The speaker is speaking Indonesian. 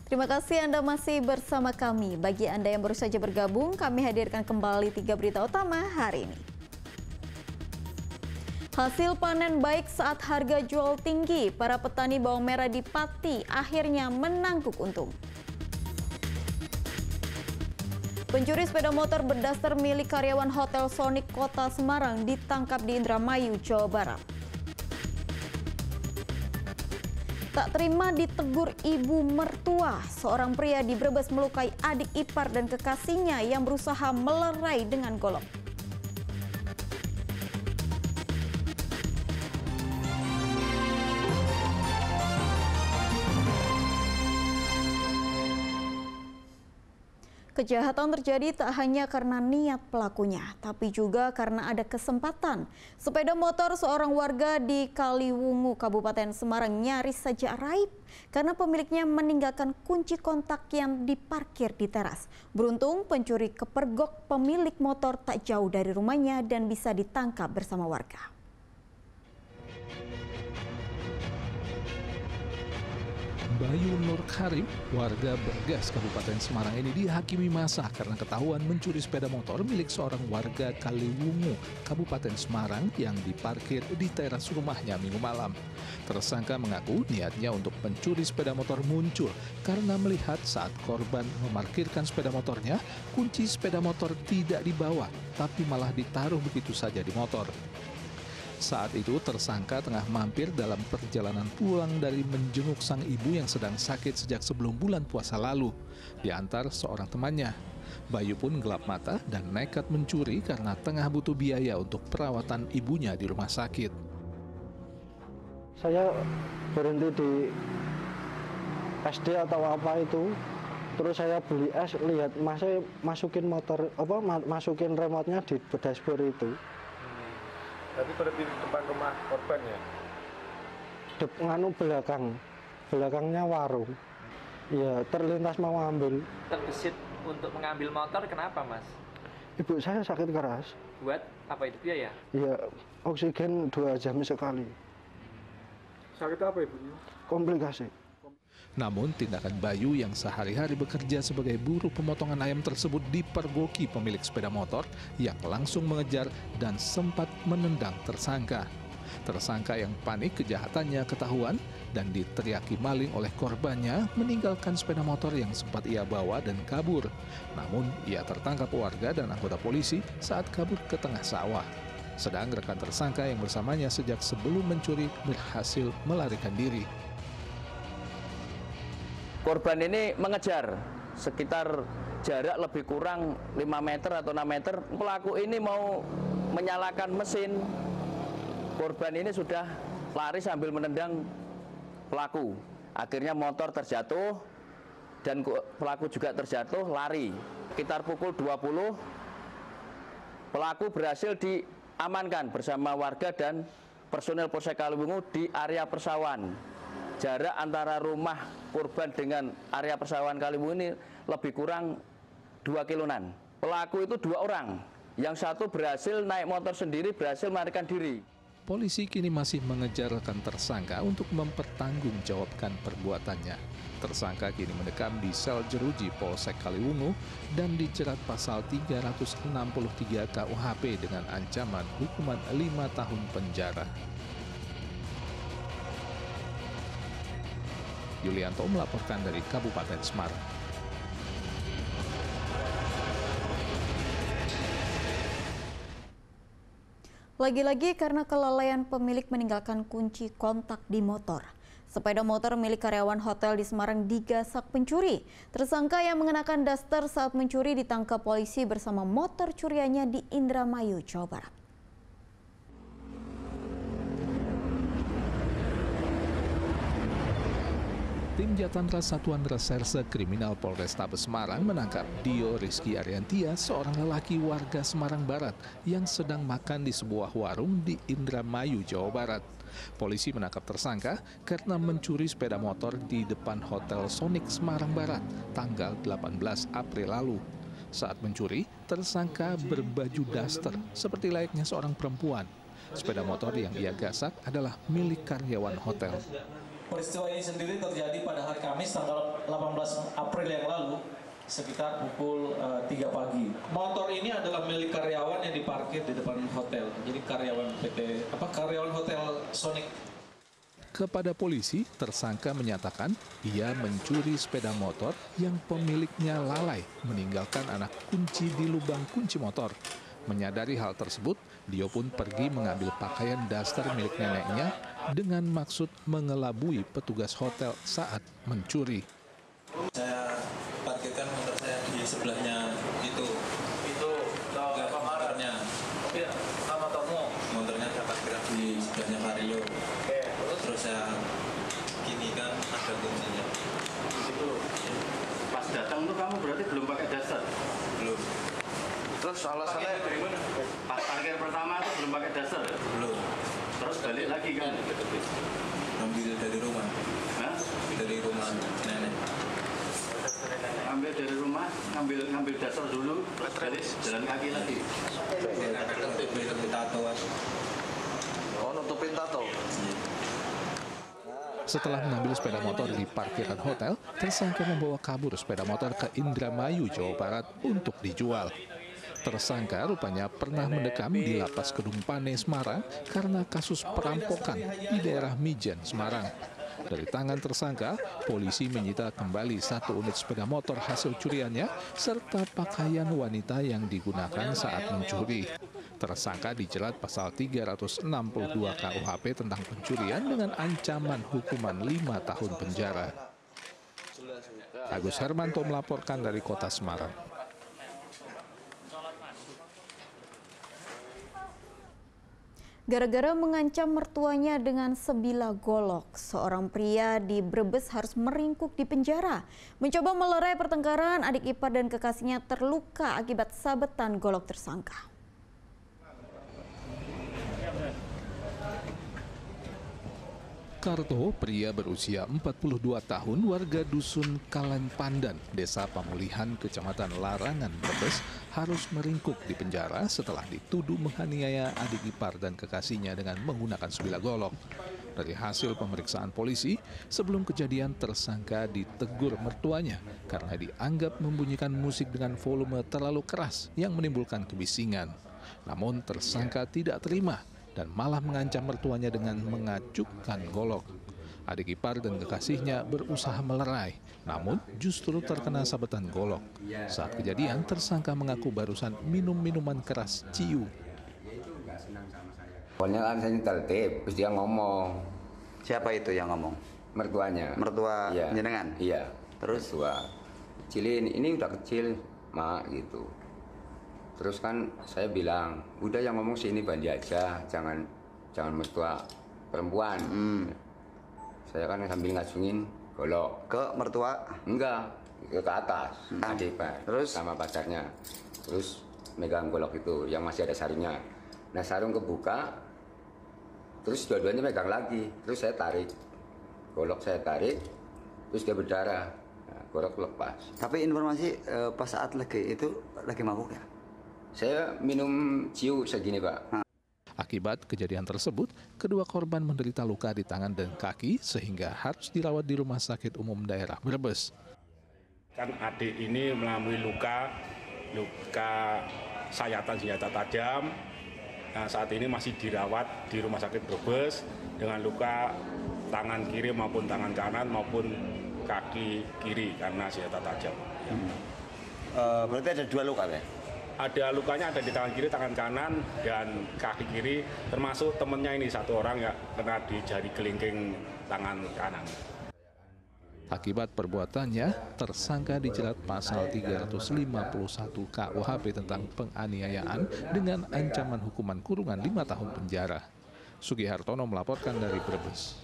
Terima kasih Anda masih bersama kami. Bagi Anda yang baru saja bergabung, kami hadirkan kembali 3 berita utama hari ini. Hasil panen baik saat harga jual tinggi, para petani bawang merah di Pati akhirnya menangguk untung. Pencuri sepeda motor berdaster milik karyawan Hotel Sonic Kota Semarang ditangkap di Indramayu, Jawa Barat. Tak terima ditegur ibu mertua, seorang pria di Brebes melukai adik ipar dan kekasihnya yang berusaha melerai dengan golok. Kejahatan terjadi tak hanya karena niat pelakunya, tapi juga karena ada kesempatan. Sepeda motor seorang warga di Kaliwungu, Kabupaten Semarang nyaris saja raib karena pemiliknya meninggalkan kunci kontak yang diparkir di teras. Beruntung pencuri kepergok pemilik motor tak jauh dari rumahnya dan bisa ditangkap bersama warga. Bayu Nur Karim, warga Bergas, Kabupaten Semarang ini dihakimi masa karena ketahuan mencuri sepeda motor milik seorang warga Kaliwungu, Kabupaten Semarang yang diparkir di teras rumahnya Minggu malam. Tersangka mengaku niatnya untuk mencuri sepeda motor muncul karena melihat saat korban memarkirkan sepeda motornya, kunci sepeda motor tidak dibawa, tapi malah ditaruh begitu saja di motor. Saat itu tersangka tengah mampir dalam perjalanan pulang dari menjenguk sang ibu yang sedang sakit sejak sebelum bulan puasa lalu. Diantar seorang temannya. Bayu pun gelap mata dan nekat mencuri karena tengah butuh biaya untuk perawatan ibunya di rumah sakit. Saya berhenti di SD atau apa itu, terus saya beli es, lihat masih masukin masukin remote-nya di dashboard itu. Tapi berarti di depan rumah korban ya? Belakangnya warung. Ya, terlintas mau ambil. Terbesit untuk mengambil motor, kenapa Mas? Ibu saya sakit keras. Buat apa itu biaya? Ya, oksigen 2 jam sekali. Sakit apa ibunya? Komplikasi. Namun tindakan Bayu yang sehari-hari bekerja sebagai buruh pemotongan ayam tersebut dipergoki pemilik sepeda motor yang langsung mengejar dan sempat menendang tersangka. Tersangka yang panik kejahatannya ketahuan dan diteriaki maling oleh korbannya meninggalkan sepeda motor yang sempat ia bawa dan kabur. Namun ia tertangkap warga dan anggota polisi saat kabur ke tengah sawah. Sedang rekan tersangka yang bersamanya sejak sebelum mencuri berhasil melarikan diri. Korban ini mengejar sekitar jarak lebih kurang 5 meter atau 6 meter. Pelaku ini mau menyalakan mesin. Korban ini sudah lari sambil menendang pelaku. Akhirnya motor terjatuh dan pelaku juga terjatuh lari. Sekitar pukul 20, pelaku berhasil diamankan bersama warga dan personel Polsek Kaliwungu di area persawahan. Jarak antara rumah korban dengan area persawahan Kaliwungu ini lebih kurang 2 kiloan. Pelaku itu 2 orang, yang satu berhasil naik motor sendiri, berhasil melarikan diri. Polisi kini masih mengejar rekan tersangka untuk mempertanggungjawabkan perbuatannya. Tersangka kini mendekam di sel jeruji Polsek Kaliwungu dan dijerat pasal 363 KUHP dengan ancaman hukuman 5 tahun penjara. Yulianto melaporkan dari Kabupaten Semarang. Lagi-lagi karena kelalaian pemilik meninggalkan kunci kontak di motor. Sepeda motor milik karyawan hotel di Semarang digasak pencuri. Tersangka yang mengenakan daster saat mencuri ditangkap polisi bersama motor curiannya di Indramayu, Jawa Barat. Tim Jatan Ras Satuan Reserse Kriminal Polrestabes Semarang menangkap Dio Rizky Ariantia, seorang lelaki warga Semarang Barat yang sedang makan di sebuah warung di Indramayu, Jawa Barat. Polisi menangkap tersangka karena mencuri sepeda motor di depan Hotel Sonic Semarang Barat tanggal 18 April lalu. Saat mencuri, tersangka berbaju daster seperti layaknya seorang perempuan. Sepeda motor yang ia gasak adalah milik karyawan hotel. Peristiwa ini sendiri terjadi pada hari Kamis tanggal 18 April yang lalu sekitar pukul 3 pagi. Motor ini adalah milik karyawan yang diparkir di depan hotel. Jadi karyawan hotel Sonic. Kepada polisi, tersangka menyatakan ia mencuri sepeda motor yang pemiliknya lalai meninggalkan anak kunci di lubang kunci motor. Menyadari hal tersebut, Dio pun pergi mengambil pakaian daster milik neneknya dengan maksud mengelabui petugas hotel saat mencuri. Saya parkirkan motor saya di sebelahnya itu motornya. Oke, motormu. Motornya saya parkirkan di sebelahnya Vario. Oke, Terus saya gini kan ada kuncinya. Itu pas datang tuh kamu berarti belum pakai dasar? Belum. Terus alasannya pas parkir pertama itu belum pakai dasar ya? Belum. Terus balik lagi kan? Ambil dari rumah. Hah? Dari rumah nenek. Ambil dari rumah, ngambil dasar dulu, terus balik jalan kaki lagi. Nutupin tato. Oh, nutupin tato? Setelah mengambil sepeda motor di parkiran hotel, tersangka membawa kabur sepeda motor ke Indramayu, Jawa Barat untuk dijual. Tersangka rupanya pernah mendekam di Lapas Kedung Pane, Semarang karena kasus perampokan di daerah Mijen, Semarang. Dari tangan tersangka, polisi menyita kembali 1 unit sepeda motor hasil curiannya serta pakaian wanita yang digunakan saat mencuri. Tersangka dijerat pasal 362 KUHP tentang pencurian dengan ancaman hukuman 5 tahun penjara. Agus Hermanto melaporkan dari Kota Semarang. Gara-gara mengancam mertuanya dengan sebilah golok, seorang pria di Brebes harus meringkuk di penjara. Mencoba melerai pertengkaran, adik ipar dan kekasihnya terluka akibat sabetan golok tersangka. Karto, pria berusia 42 tahun, warga Dusun Kalen Pandan, Desa Pamulihan, Kecamatan Larangan, Brebes, harus meringkuk di penjara setelah dituduh menganiaya adik ipar dan kekasihnya dengan menggunakan sebilah golok. Dari hasil pemeriksaan polisi, sebelum kejadian tersangka ditegur mertuanya karena dianggap membunyikan musik dengan volume terlalu keras yang menimbulkan kebisingan. Namun tersangka tidak terima dan malah mengancam mertuanya dengan mengacukkan golok. Adik ipar dan kekasihnya berusaha melerai, namun justru terkena sabetan golok. Saat kejadian, tersangka mengaku barusan minum minuman keras ciu. Pokoknya kan saya tertib, terus dia ngomong. Siapa itu yang ngomong? Mertuanya. Mertua iya. jenengan? Iya. Terus? Mertua. Kecilin, ini udah kecil, Mak, gitu. Terus kan saya bilang, udah yang ngomong sini Bandi aja, jangan mertua perempuan. Saya kan sambil ngacungin golok. Ke mertua? Enggak, ke atas. Adik Pak, terus sama pacarnya. Terus megang golok itu yang masih ada sarungnya. Nah sarung kebuka, terus dua-duanya megang lagi. Terus saya tarik, golok saya tarik, terus dia berdarah. Nah, golok lepas. Tapi informasi pas saat lagi mabuk ya? Saya minum ciu segini, Pak. Akibat kejadian tersebut, kedua korban menderita luka di tangan dan kaki sehingga harus dirawat di Rumah Sakit Umum Daerah Brebes. Kan adik ini mengalami luka sayatan senjata tajam. Nah, saat ini masih dirawat di Rumah Sakit Brebes dengan luka tangan kiri maupun tangan kanan maupun kaki kiri karena senjata tajam. Berarti ada 2 luka ya? Ada lukanya ada di tangan kiri, tangan kanan, dan kaki kiri, termasuk temennya ini satu orang ya kena di jari kelingking tangan kanan. Akibat perbuatannya, tersangka dijerat pasal 351 KUHP tentang penganiayaan dengan ancaman hukuman kurungan 5 tahun penjara. Sugihartono melaporkan dari Brebes.